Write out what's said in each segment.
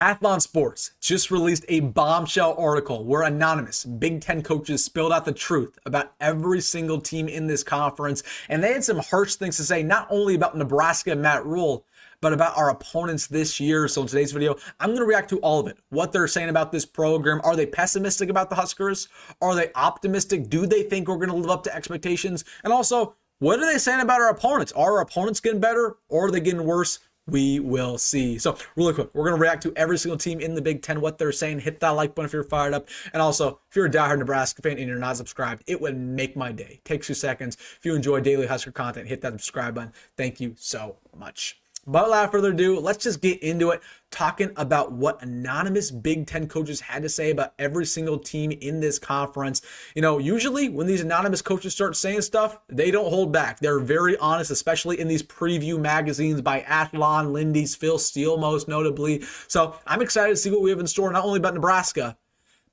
Athlon Sports just released a bombshell article where anonymous Big Ten coaches spilled out the truth about every single team in this conference. And they had some harsh things to say, not only about Nebraska and Matt Rule, but about our opponents this year. So in today's video, I'm going to react to all of it. What they're saying about this program. Are they pessimistic about the Huskers? Are they optimistic? Do they think we're going to live up to expectations? And also, what are they saying about our opponents? Are our opponents getting better or are they getting worse? We will see. So really quick, we're going to react to every single team in the Big Ten, what they're saying. Hit that like button if you're fired up. And also, if you're a diehard Nebraska fan and you're not subscribed, it would make my day. Takes 2 seconds. If you enjoy daily Husker content, hit that subscribe button. Thank you so much. But without further ado, let's just get into it, talking about what anonymous Big Ten coaches had to say about every single team in this conference. You know, usually when these anonymous coaches start saying stuff, they don't hold back. They're very honest, especially in these preview magazines by Athlon, Lindy's, Phil Steele most notably. So I'm excited to see what we have in store, not only about Nebraska,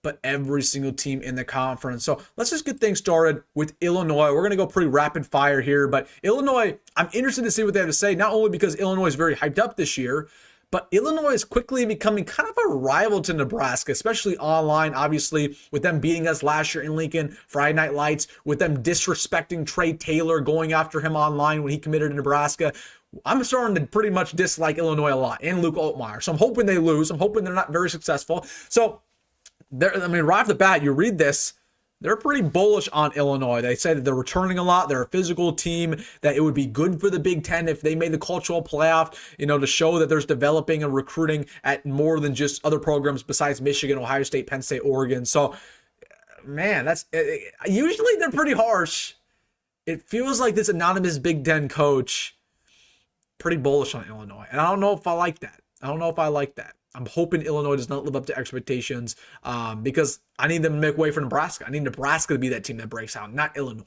but every single team in the conference. So let's just get things started with Illinois. We're going to go pretty rapid fire here, but Illinois, I'm interested to see what they have to say, not only because Illinois is very hyped up this year, but Illinois is quickly becoming kind of a rival to Nebraska, especially online, obviously, with them beating us last year in Lincoln, Friday Night Lights, with them disrespecting Trey Taylor, going after him online when he committed to Nebraska. I'm starting to pretty much dislike Illinois a lot, and Luke Altmaier. So I'm hoping they lose. I'm hoping they're not very successful. So right off the bat, you read this, they're pretty bullish on Illinois. They say that they're returning a lot. They're a physical team, that it would be good for the Big Ten if they made the cultural playoff, you know, to show that there's developing and recruiting at more than just other programs besides Michigan, Ohio State, Penn State, Oregon. So, man, usually they're pretty harsh. It feels like this anonymous Big Ten coach pretty bullish on Illinois. And I don't know if I like that. I'm hoping Illinois does not live up to expectations because I need them to make way for Nebraska. I need Nebraska to be that team that breaks out, not Illinois.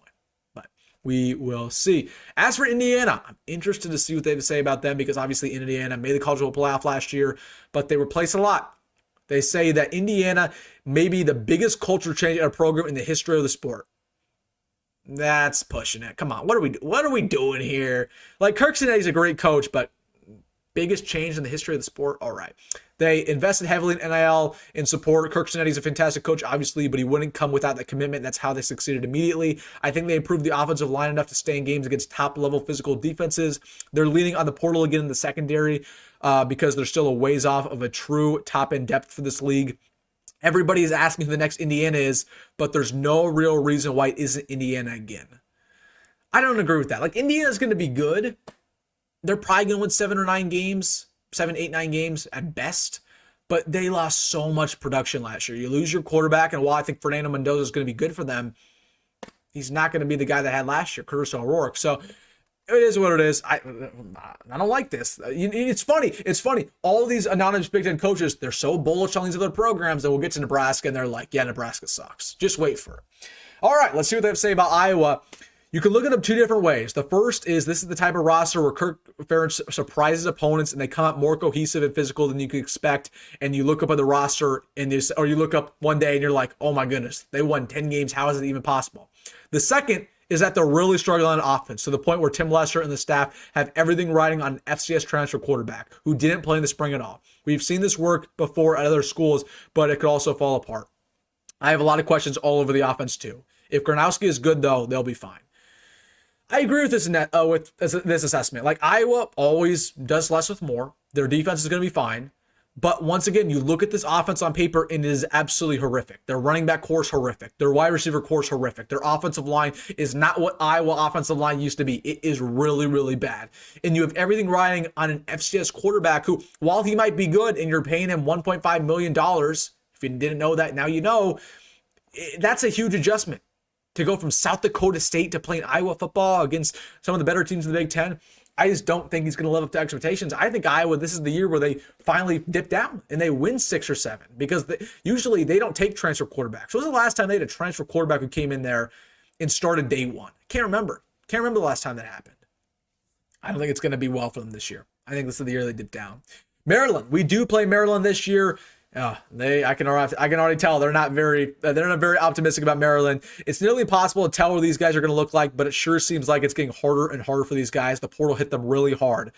But we will see. As for Indiana, I'm interested to see what they have to say about them because obviously Indiana made the college football playoff last year, but they replaced a lot. They say that Indiana may be the biggest culture change in a program in the history of the sport. That's pushing it. Come on, what are we doing here? Like, Kirk Cinnetti's a great coach, but biggest change in the history of the sport? All right. They invested heavily in NIL in support. Kirk Cinnetti's a fantastic coach, obviously, but he wouldn't come without that commitment. That's how they succeeded immediately. I think they improved the offensive line enough to stay in games against top-level physical defenses. They're leaning on the portal again in the secondary because they're still a ways off of a true top-end depth for this league. Everybody is asking who the next Indiana is, but there's no real reason why it isn't Indiana again. I don't agree with that. Like, Indiana's going to be good. They're probably going to win 7 or 9 games, 7, 8, 9 games at best, but they lost so much production last year. You lose your quarterback, and while I think Fernando Mendoza is going to be good for them, he's not going to be the guy that had last year, Curtis O'Rourke. So it is what it is. I don't like this. It's funny. All these anonymous Big Ten coaches, they're so bullish on these other programs that we'll get to Nebraska, and they're like, yeah, Nebraska sucks. Just wait for it. All right, let's see what they have to say about Iowa. You can look at them 2 different ways. The first is this is the type of roster where Kirk Ferentz surprises opponents and they come out more cohesive and physical than you could expect. And you look up at the roster and or you look up one day and you're like, oh my goodness, they won 10 games. How is it even possible? The second is that they're really struggling on offense to the point where Tim Lester and the staff have everything riding on an FCS transfer quarterback who didn't play in the spring at all. We've seen this work before at other schools, but it could also fall apart. I have a lot of questions all over the offense too. If Gronowski is good though, they'll be fine. I agree with this assessment. Like, Iowa always does less with more. Their defense is going to be fine. But once again, you look at this offense on paper and it is absolutely horrific. Their running back core is horrific. Their wide receiver core is horrific. Their offensive line is not what Iowa offensive line used to be. It is really, really bad. And you have everything riding on an FCS quarterback who, while he might be good and you're paying him $1.5 million, if you didn't know that, now you know, that's a huge adjustment. To go from South Dakota State to playing Iowa football against some of the better teams in the Big Ten, I just don't think he's going to live up to expectations. I think Iowa, this is the year where they finally dip down and they win 6 or 7 because usually they don't take transfer quarterbacks. When was the last time they had a transfer quarterback who came in there and started day one? Can't remember the last time that happened. I don't think it's going to be well for them this year. I think this is the year they dip down. Maryland, we do play Maryland this year. I can already tell they're not very optimistic about Maryland. It's nearly impossible to tell what these guys are going to look like, but it sure seems like it's getting harder and harder for these guys. The portal hit them really hard.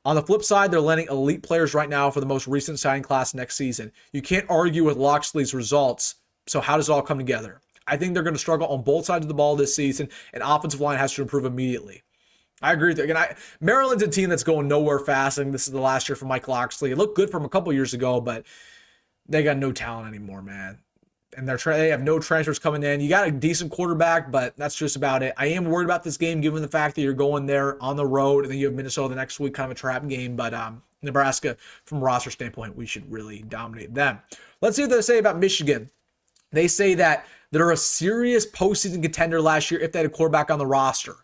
On the flip side, they're landing elite players right now for the most recent signing class next season. You can't argue with Loxley's results. So how does it all come together? I think they're going to struggle on both sides of the ball this season, and offensive line has to improve immediately. I agree with you. Again, Maryland's a team that's going nowhere fast. I think this is the last year for Mike Loxley. It looked good from a couple years ago, but they got no talent anymore, man. And they have no transfers coming in. You got a decent quarterback, but that's just about it. I am worried about this game given the fact that you're going there on the road, and then you have Minnesota the next week, kind of a trap game. But Nebraska, from a roster standpoint, we should really dominate them. Let's see what they say about Michigan. They say that they're a serious postseason contender last year if they had a quarterback on the roster.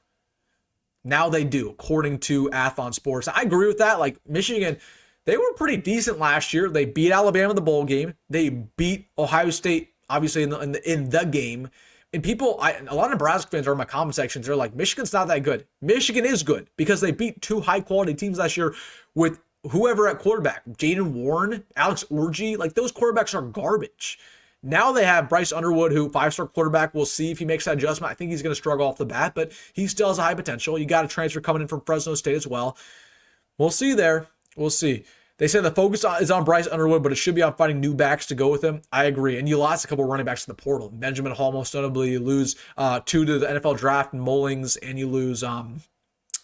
Now they do, according to Athlon Sports. I agree with that. Like, Michigan, they were pretty decent last year. They beat Alabama in the bowl game. They beat Ohio State, obviously, in the game. And a lot of Nebraska fans are in my comment sections. They're like, Michigan's not that good. Michigan is good because they beat two high-quality teams last year with whoever at quarterback. Jaden Warren, Alex Orji. Like, those quarterbacks are garbage. Now they have Bryce Underwood, who 5-star quarterback. We'll see if he makes that adjustment. I think he's going to struggle off the bat, but he still has a high potential. You got a transfer coming in from Fresno State as well. We'll see there. We'll see. They say the focus is on Bryce Underwood, but it should be on finding new backs to go with him. I agree. And you lost a couple of running backs in the portal. Benjamin Hall, most notably. You lose 2 to the NFL draft and Mullings, and you lose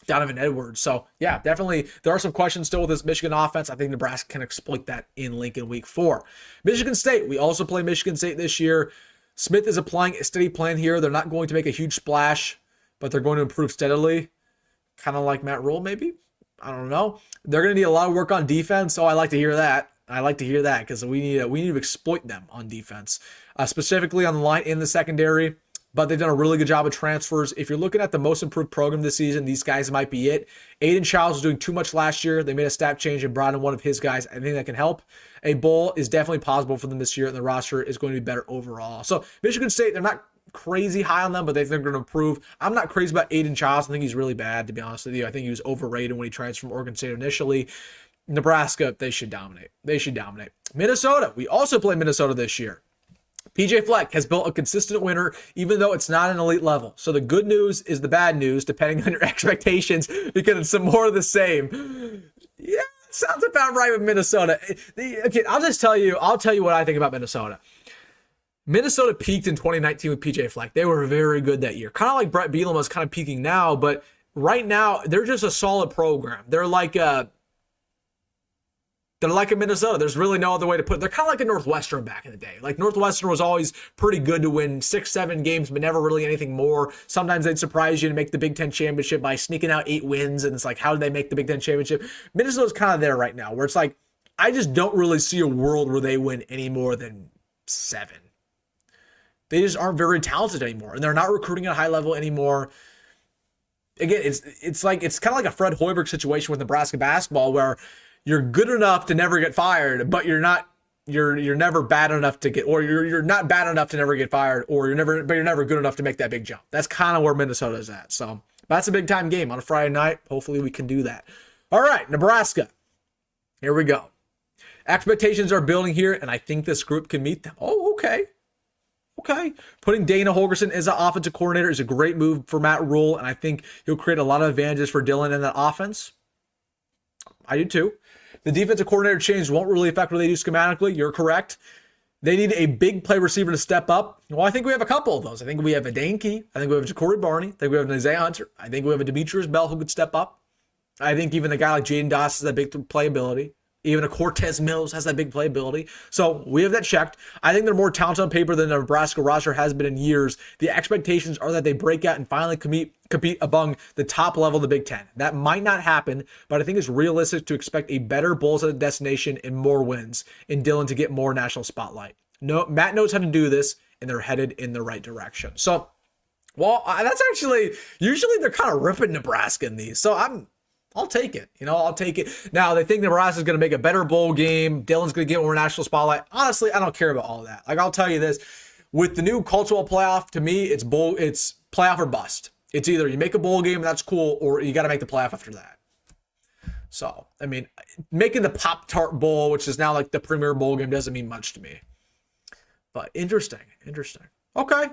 Donovan Edwards. So, yeah, definitely there are some questions still with this Michigan offense. I think Nebraska can exploit that in Lincoln week 4. Michigan State. We also play Michigan State this year. Smith is applying a steady plan here. They're not going to make a huge splash, but they're going to improve steadily. Kind of like Matt Rule, maybe? I don't know. They're going to need a lot of work on defense, so I like to hear that. I like to hear that because we need to exploit them on defense, specifically on the line in the secondary. But they've done a really good job of transfers. If you're looking at the most improved program this season, these guys might be it. Aiden Childs was doing too much last year. They made a stat change and brought in one of his guys. I think that can help. A bowl is definitely possible for them this year, and the roster is going to be better overall. So Michigan State, they're not crazy high on them, but they think they're going to improve. I'm not crazy about Aiden Childs. I think he's really bad, to be honest with you. I think he was overrated when he transferred from Oregon State initially. Nebraska, they should dominate. They should dominate. Minnesota, we also play Minnesota this year. PJ Fleck has built a consistent winner, even though it's not an elite level. So the good news is the bad news, depending on your expectations, because it's some more of the same. Yeah, sounds about right with Minnesota. Okay, I'll tell you what I think about Minnesota. Minnesota peaked in 2019 with PJ Fleck. They were very good that year. Kind of like Brett Bielema is kind of peaking now, but right now they're just a solid program. They're like a Minnesota. There's really no other way to put it. They're kind of like a Northwestern back in the day. Like Northwestern was always pretty good to win 6-7 games, but never really anything more. Sometimes they'd surprise you to make the Big Ten championship by sneaking out 8 wins. And it's like, how did they make the Big Ten championship? Minnesota's kind of there right now, where it's like, I just don't really see a world where they win any more than 7. They just aren't very talented anymore, and they're not recruiting at a high level anymore. Again, it's kind of like a Fred Hoiberg situation with Nebraska basketball, where you're good enough to never get fired, but you're never bad enough to get, or you're not bad enough to never get fired, or you're never good enough to make that big jump. That's kind of where Minnesota's at. So that's a big time game on a Friday night. Hopefully we can do that. All right, Nebraska. Here we go. Expectations are building here, and I think this group can meet them. Oh, okay. Okay. Putting Dana Holgorsen as an offensive coordinator is a great move for Matt Rule, and I think he'll create a lot of advantages for Dylan in that offense. I do too. The defensive coordinator change won't really affect what they do schematically. You're correct. They need a big play receiver to step up. Well, I think we have a couple of those. I think we have a Dane Key. I think we have a Jacory Barney. I think we have a Nyziah Hunter. I think we have a Demitrius Bell who could step up. I think even a guy like Jaden Doss has that big playability. Even a Cortez Mills has that big playability. So we have that checked. I think they're more talented on paper than the Nebraska roster has been in years. The expectations are that they break out and finally compete among the top level of the Big Ten. That might not happen, but I think it's realistic to expect a better Bulls at the destination and more wins in Dylan to get more national spotlight. No, Matt knows how to do this, and they're headed in the right direction. So, well, that's actually, usually they're kind of ripping Nebraska in these. So I'll take it. I'll take it. Now, they think Nebraska's going to make a better bowl game. Dylan's going to get more national spotlight. Honestly, I don't care about all that. Like, I'll tell you this. With the new cultural playoff, to me, it's playoff or bust. It's either you make a bowl game, that's cool, or you got to make the playoff after that. So, I mean, making the Pop-Tart Bowl, which is now like the premier bowl game, doesn't mean much to me. But interesting. Okay.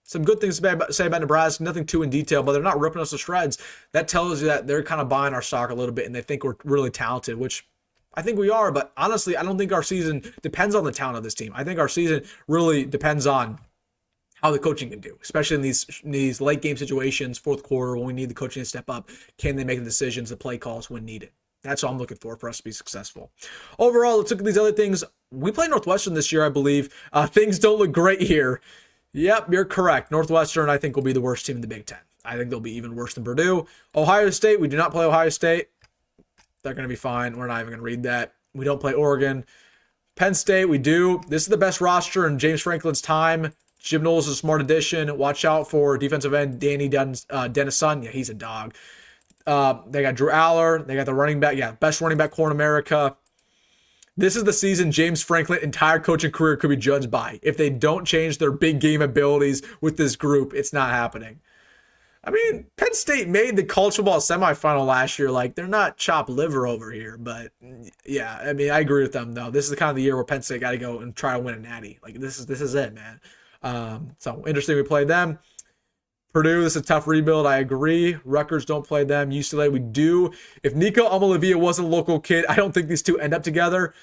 Some good things to say about Nebraska, nothing too in detail, but they're not ripping us to shreds. That tells you that they're kind of buying our stock a little bit and they think we're really talented, which I think we are. But honestly, I don't think our season depends on the talent of this team. I think our season really depends on how the coaching can do, especially in these late game situations, fourth quarter, when we need the coaching to step up. Can they make the decisions, the play calls when needed? That's all I'm looking for us to be successful. Overall, let's look at these other things. We play Northwestern this year, I believe. Things don't look great here. Yep, you're correct. Northwestern, I think, will be the worst team in the Big Ten. I think they'll be even worse than Purdue. Ohio State, we do not play Ohio State. They're going to be fine. We're not even going to read that. We don't play Oregon. Penn State, we do. This is the best roster in James Franklin's time. Jim Knowles is a smart addition. Watch out for defensive end Danny Dennison. Yeah, he's a dog. They got Drew Aller. They got the running back. Yeah, best running back core in America. This is the season James Franklin's entire coaching career could be judged by. If they don't change their big game abilities with this group, it's not happening. I mean, Penn State made the college football semifinal last year. Like, they're not chopped liver over here. But, yeah, I mean, I agree with them, though. This is the kind of the year where Penn State got to go and try to win a natty. Like, this is it, man. So, interesting we played them. Purdue, this is a tough rebuild. I agree. Rutgers, don't play them. UCLA, we do. If Nico Amalavia wasn't a local kid, I don't think these two end up together.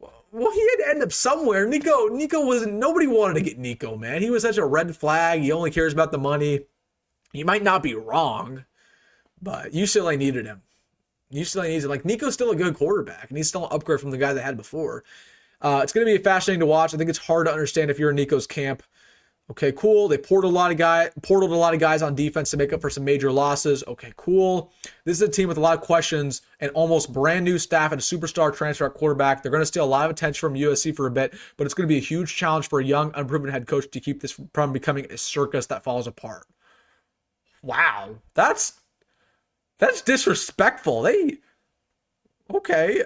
Well, he had to end up somewhere. Nico wasn't, nobody wanted to get Nico, man. He was such a red flag. He only cares about the money. You might not be wrong, but UCLA needed him. UCLA needs him. Like, Nico's still a good quarterback, and he's still an upgrade from the guy they had before. It's going to be fascinating to watch. I think it's hard to understand if you're in Nico's camp. Okay, cool. They portaled a lot of guys on defense to make up for some major losses. Okay, cool. This is a team with a lot of questions and almost brand new staff and a superstar transfer at quarterback. They're going to steal a lot of attention from USC for a bit, but it's going to be a huge challenge for a young, unproven head coach to keep this from becoming a circus that falls apart. Wow, that's disrespectful. Okay.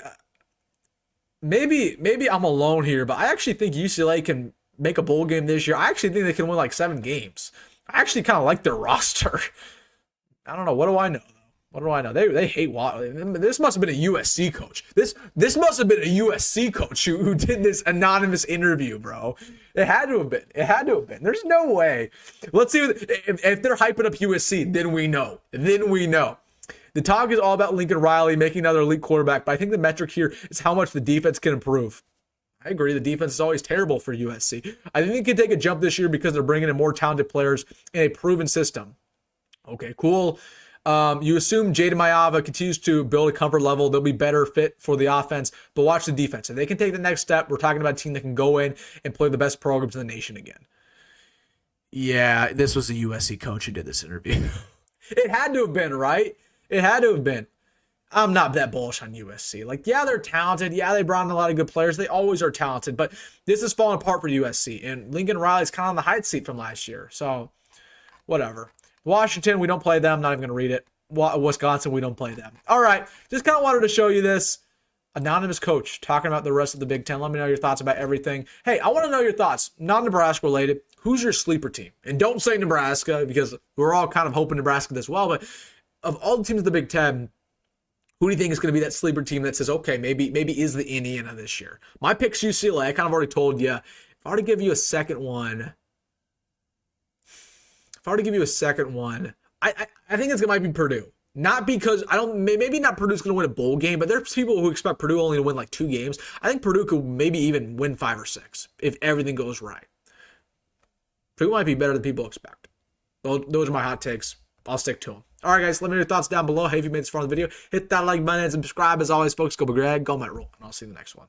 Maybe I'm alone here, but I actually think UCLA can make a bowl game this year. I actually think they can win like 7 games. I actually kind of like their roster. I don't know. What do I know, though? What do I know? They hate Watt. This must have been a USC coach. This must have been a USC coach who did this anonymous interview, bro. It had to have been. It had to have been. There's no way. Let's see if they're hyping up USC. Then we know. The talk is all about Lincoln Riley making another elite quarterback, but I think the metric here is how much the defense can improve. I agree. The defense is always terrible for USC. I think they can take a jump this year because they're bringing in more talented players in a proven system. Okay, cool. You assume Jaden Mayava continues to build a comfort level. They'll be better fit for the offense, but watch the defense. If they can take the next step, we're talking about a team that can go in and play the best programs in the nation again. Yeah, this was a USC coach who did this interview. It had to have been, right? It had to have been. I'm not that bullish on USC. Like, yeah, they're talented. Yeah, they brought in a lot of good players. They always are talented, but this is falling apart for USC. And Lincoln Riley's kind of on the hot seat from last year. So, whatever. Washington, we don't play them. Not even going to read it. Wisconsin, we don't play them. All right. Just kind of wanted to show you this. Anonymous coach talking about the rest of the Big Ten. Let me know your thoughts about everything. Hey, I want to know your thoughts. Non-Nebraska related. Who's your sleeper team? And don't say Nebraska because we're all kind of hoping Nebraska does well. But of all the teams in the Big Ten, who do you think is going to be that sleeper team that says, okay, maybe is the Indiana this year? My pick's UCLA. I kind of already told you. If I were to give you a second one, I think it might be Purdue. Not because maybe not Purdue's going to win a bowl game, but there's people who expect Purdue only to win like 2 games. I think Purdue could maybe even win 5 or 6 if everything goes right. Purdue might be better than people expect. Those are my hot takes. I'll stick to them. All right, guys, let me know your thoughts down below. Hey, if you made this far in the video, hit that like button and subscribe. As always, folks, go big red, go Met Roll, and I'll see you in the next one.